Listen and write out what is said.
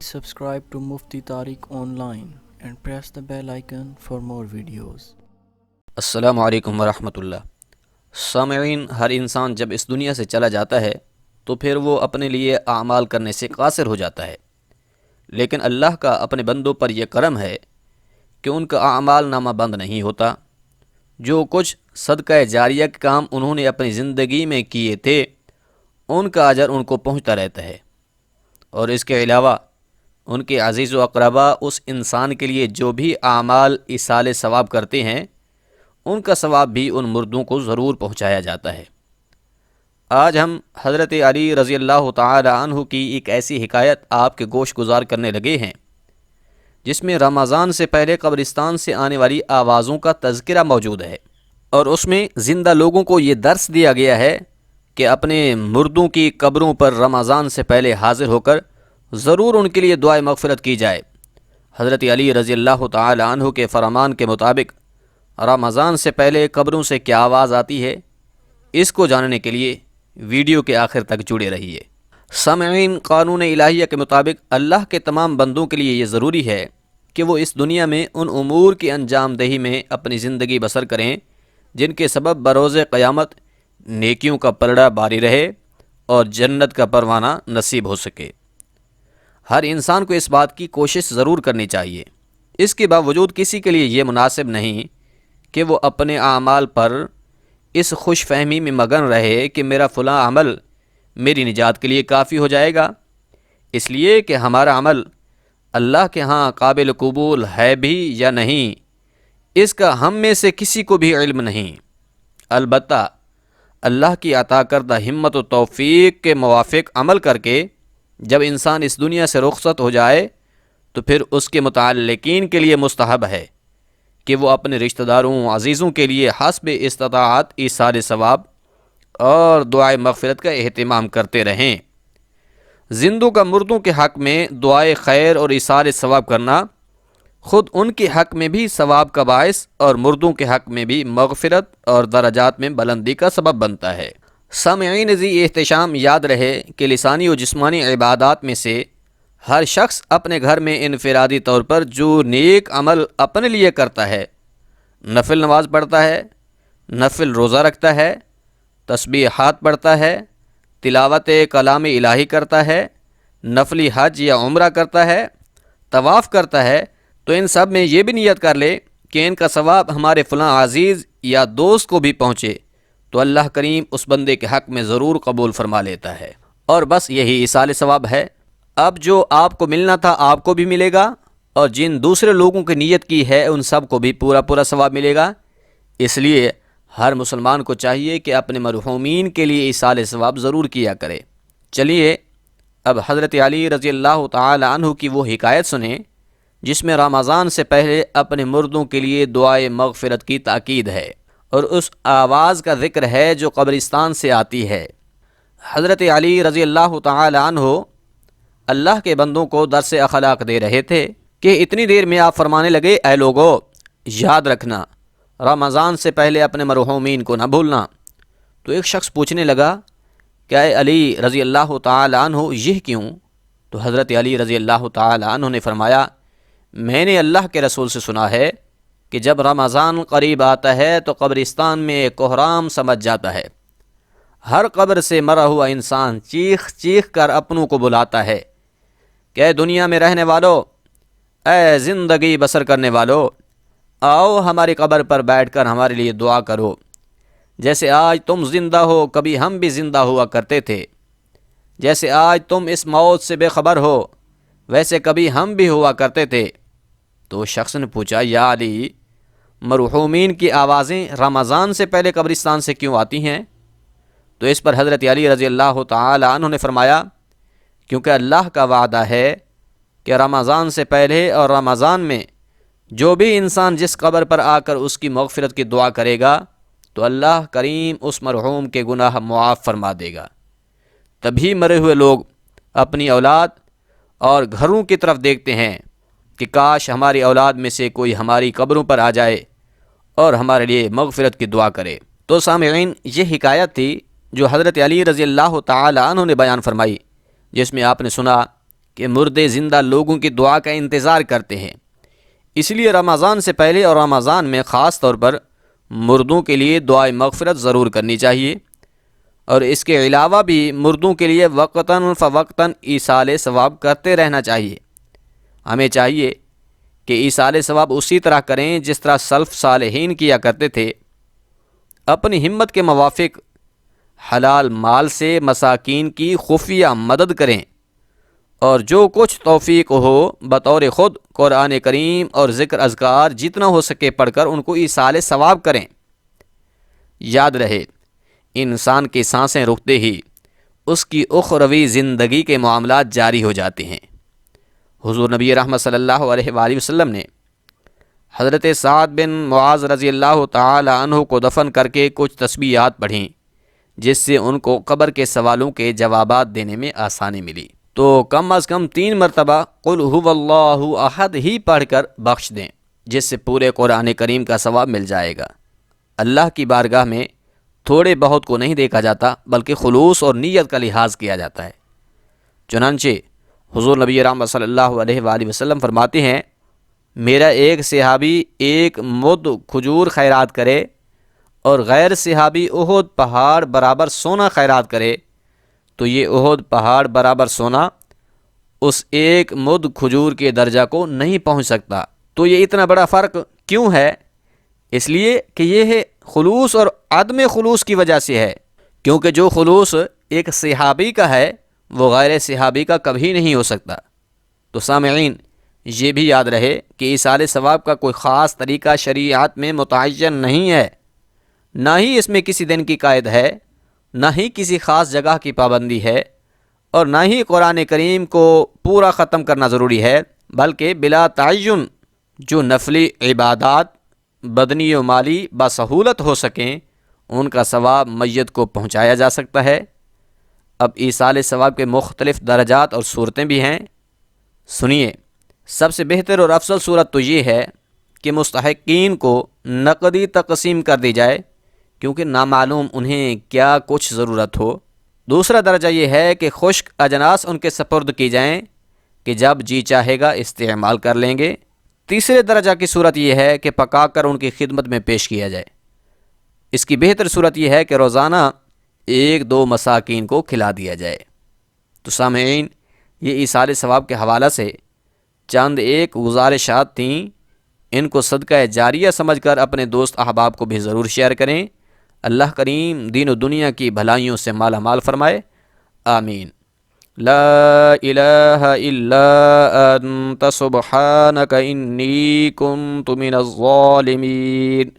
Subscribe to Mufti Tariq Online and press the bell icon for more videos. السلام علیکم ورحمۃ اللہ۔ سامعین، ہر انسان جب اس دنیا سے چلا جاتا ہے تو پھر وہ اپنے لیے اعمال کرنے سے قاصر ہو جاتا ہے، لیکن اللہ کا اپنے بندوں پر یہ کرم ہے کہ ان کا اعمال نامہ بند نہیں ہوتا۔ جو کچھ صدقہ جاریہ کے کام انہوں نے اپنی زندگی میں کیے تھے ان کا اجر ان کو پہنچتا رہتا ہے، اور اس کے علاوہ ان کے عزیز و اقربا اس انسان کے لیے جو بھی اعمال ایصال ثواب کرتے ہیں ان کا ثواب بھی ان مردوں کو ضرور پہنچایا جاتا ہے۔ آج ہم حضرت علی رضی اللہ تعالی عنہ کی ایک ایسی حکایت آپ کے گوش گزار کرنے لگے ہیں جس میں رمضان سے پہلے قبرستان سے آنے والی آوازوں کا تذکرہ موجود ہے، اور اس میں زندہ لوگوں کو یہ درس دیا گیا ہے کہ اپنے مردوں کی قبروں پر رمضان سے پہلے حاضر ہو کر ضرور ان کے لیے دعائے مغفرت کی جائے۔ حضرت علی رضی اللہ تعالی عنہ کے فرمان کے مطابق رمضان سے پہلے قبروں سے کیا آواز آتی ہے، اس کو جاننے کے لیے ویڈیو کے آخر تک جڑے رہیے۔ سامعین، قانون الہیہ کے مطابق اللہ کے تمام بندوں کے لیے یہ ضروری ہے کہ وہ اس دنیا میں ان امور کی انجام دہی میں اپنی زندگی بسر کریں جن کے سبب بروز قیامت نیکیوں کا پلڑا باری رہے اور جنت کا پروانہ نصیب ہو سکے۔ ہر انسان کو اس بات کی کوشش ضرور کرنی چاہیے۔ اس کے باوجود کسی کے لیے یہ مناسب نہیں کہ وہ اپنے اعمال پر اس خوش فہمی میں مگن رہے کہ میرا فلاں عمل میری نجات کے لیے کافی ہو جائے گا، اس لیے کہ ہمارا عمل اللہ کے ہاں قابل قبول ہے بھی یا نہیں اس کا ہم میں سے کسی کو بھی علم نہیں۔ البتہ اللہ کی عطا کردہ ہمت و توفیق کے موافق عمل کر کے جب انسان اس دنیا سے رخصت ہو جائے تو پھر اس کے متعلقین کے لیے مستحب ہے کہ وہ اپنے رشتہ داروں عزیزوں کے لیے حسب استطاعت ایصال ثواب اور دعائے مغفرت کا اہتمام کرتے رہیں۔ زندوں کا مردوں کے حق میں دعائے خیر اور ایصال ثواب کرنا خود ان کے حق میں بھی ثواب کا باعث اور مردوں کے حق میں بھی مغفرت اور درجات میں بلندی کا سبب بنتا ہے۔ سامعین ذی احتشام، یاد رہے کہ لسانی و جسمانی عبادات میں سے ہر شخص اپنے گھر میں انفرادی طور پر جو نیک عمل اپنے لیے کرتا ہے، نفل نماز پڑھتا ہے، نفل روزہ رکھتا ہے، تسبیحات پڑھتا ہے، تلاوت کلام الہی کرتا ہے، نفلی حج یا عمرہ کرتا ہے، طواف کرتا ہے، تو ان سب میں یہ بھی نیت کر لے کہ ان کا ثواب ہمارے فلاں عزیز یا دوست کو بھی پہنچے تو اللہ کریم اس بندے کے حق میں ضرور قبول فرما لیتا ہے، اور بس یہی ایصال ثواب ہے۔ اب جو آپ کو ملنا تھا آپ کو بھی ملے گا، اور جن دوسرے لوگوں کی نیت کی ہے ان سب کو بھی پورا پورا ثواب ملے گا۔ اس لیے ہر مسلمان کو چاہیے کہ اپنے مرحومین کے لیے ایصال ثواب ضرور کیا کرے۔ چلیے اب حضرت علی رضی اللہ تعالی عنہ کی وہ حکایت سنیں جس میں رمضان سے پہلے اپنے مردوں کے لیے دعائے مغفرت کی تاکید ہے، اور اس آواز کا ذکر ہے جو قبرستان سے آتی ہے۔ حضرت علی رضی اللہ تعالی عنہ اللہ کے بندوں کو درس اخلاق دے رہے تھے کہ اتنی دیر میں آپ فرمانے لگے، اے لوگو، یاد رکھنا رمضان سے پہلے اپنے مرحومین کو نہ بھولنا۔ تو ایک شخص پوچھنے لگا کہ اے علی رضی اللہ تعالی عنہ، یہ کیوں؟ تو حضرت علی رضی اللہ تعالی عنہ نے فرمایا، میں نے اللہ کے رسول سے سنا ہے کہ جب رمضان قریب آتا ہے تو قبرستان میں ایک کوہرام سمجھ جاتا ہے، ہر قبر سے مرا ہوا انسان چیخ چیخ کر اپنوں کو بلاتا ہے کہ اے دنیا میں رہنے والو، اے زندگی بسر کرنے والو، آؤ ہماری قبر پر بیٹھ کر ہمارے لیے دعا کرو، جیسے آج تم زندہ ہو کبھی ہم بھی زندہ ہوا کرتے تھے، جیسے آج تم اس موت سے بے خبر ہو ویسے کبھی ہم بھی ہوا کرتے تھے۔ تو شخص نے پوچھا، یا علی، مرحومین کی آوازیں رمضان سے پہلے قبرستان سے کیوں آتی ہیں؟ تو اس پر حضرت علی رضی اللہ تعالی عنہ نے فرمایا، کیونکہ اللہ کا وعدہ ہے کہ رمضان سے پہلے اور رمضان میں جو بھی انسان جس قبر پر آ کر اس کی مغفرت کی دعا کرے گا تو اللہ کریم اس مرحوم کے گناہ معاف فرما دے گا۔ تبھی مرے ہوئے لوگ اپنی اولاد اور گھروں کی طرف دیکھتے ہیں کہ کاش ہماری اولاد میں سے کوئی ہماری قبروں پر آ جائے اور ہمارے لیے مغفرت کی دعا کرے۔ تو سامعین، یہ حکایت تھی جو حضرت علی رضی اللہ تعالی عنہ نے بیان فرمائی، جس میں آپ نے سنا کہ مردے زندہ لوگوں کی دعا کا انتظار کرتے ہیں، اس لیے رمضان سے پہلے اور رمضان میں خاص طور پر مردوں کے لیے دعائے مغفرت ضرور کرنی چاہیے، اور اس کے علاوہ بھی مردوں کے لیے وقتاً فوقتاً ایصال ثواب کرتے رہنا چاہیے۔ ہمیں چاہیے کہ ایصال ثواب اسی طرح کریں جس طرح سلف صالحین کیا کرتے تھے، اپنی ہمت کے موافق حلال مال سے مساکین کی خفیہ مدد کریں، اور جو کچھ توفیق ہو بطور خود قرآن کریم اور ذکر اذکار جتنا ہو سکے پڑھ کر ان کو ایصال ثواب کریں۔ یاد رہے، انسان کی سانسیں رکتے ہی اس کی اخروی زندگی کے معاملات جاری ہو جاتے ہیں۔ حضور نبی رحمت صلی اللہ علیہ وآلہ وسلم نے حضرت سعد بن معاذ رضی اللہ تعالی عنہ کو دفن کر کے کچھ تسبیحات پڑھیں، جس سے ان کو قبر کے سوالوں کے جوابات دینے میں آسانی ملی۔ تو کم از کم 3 مرتبہ قل هو اللہ احد ہی پڑھ کر بخش دیں، جس سے پورے قرآن کریم کا ثواب مل جائے گا۔ اللہ کی بارگاہ میں تھوڑے بہت کو نہیں دیکھا جاتا، بلکہ خلوص اور نیت کا لحاظ کیا جاتا ہے۔ چنانچہ حضور نبی رحمت صلی اللہ علیہ وآلہ وسلم فرماتے ہیں، میرا ایک صحابی ایک مد کھجور خیرات کرے اور غیر صحابی احد پہاڑ برابر سونا خیرات کرے، تو یہ احد پہاڑ برابر سونا اس ایک مد کھجور کے درجہ کو نہیں پہنچ سکتا۔ تو یہ اتنا بڑا فرق کیوں ہے؟ اس لیے کہ یہ ہے خلوص اور عدم خلوص کی وجہ سے ہے، کیونکہ جو خلوص ایک صحابی کا ہے وہ غیر صحابی کا کبھی نہیں ہو سکتا۔ تو سامعین، یہ بھی یاد رہے کہ ایصال ثواب کا کوئی خاص طریقہ شریعت میں متعین نہیں ہے، نہ ہی اس میں کسی دن کی قید ہے، نہ ہی کسی خاص جگہ کی پابندی ہے، اور نہ ہی قرآن کریم کو پورا ختم کرنا ضروری ہے، بلکہ بلا تعین جو نفلی عبادات بدنی و مالی بسہولت ہو سکیں ان کا ثواب میت کو پہنچایا جا سکتا ہے۔ اب ایصال ثواب کے مختلف درجات اور صورتیں بھی ہیں، سنیے۔ سب سے بہتر اور افضل صورت تو یہ ہے کہ مستحقین کو نقدی تقسیم کر دی جائے، کیونکہ نامعلوم انہیں کیا کچھ ضرورت ہو۔ دوسرا درجہ یہ ہے کہ خشک اجناس ان کے سپرد کی جائیں کہ جب جی چاہے گا استعمال کر لیں گے۔ تیسرے درجہ کی صورت یہ ہے کہ پکا کر ان کی خدمت میں پیش کیا جائے۔ اس کی بہتر صورت یہ ہے کہ روزانہ 1-2 مساکین کو کھلا دیا جائے۔ تو سامعین، یہ ایصال ثواب کے حوالہ سے چند ایک گزارشات تھیں، ان کو صدقہ جاریہ سمجھ کر اپنے دوست احباب کو بھی ضرور شیئر کریں۔ اللہ کریم دین و دنیا کی بھلائیوں سے مالا مال فرمائے، آمین۔ لا الہ الا انت سبحانک انی کنت من الظالمین۔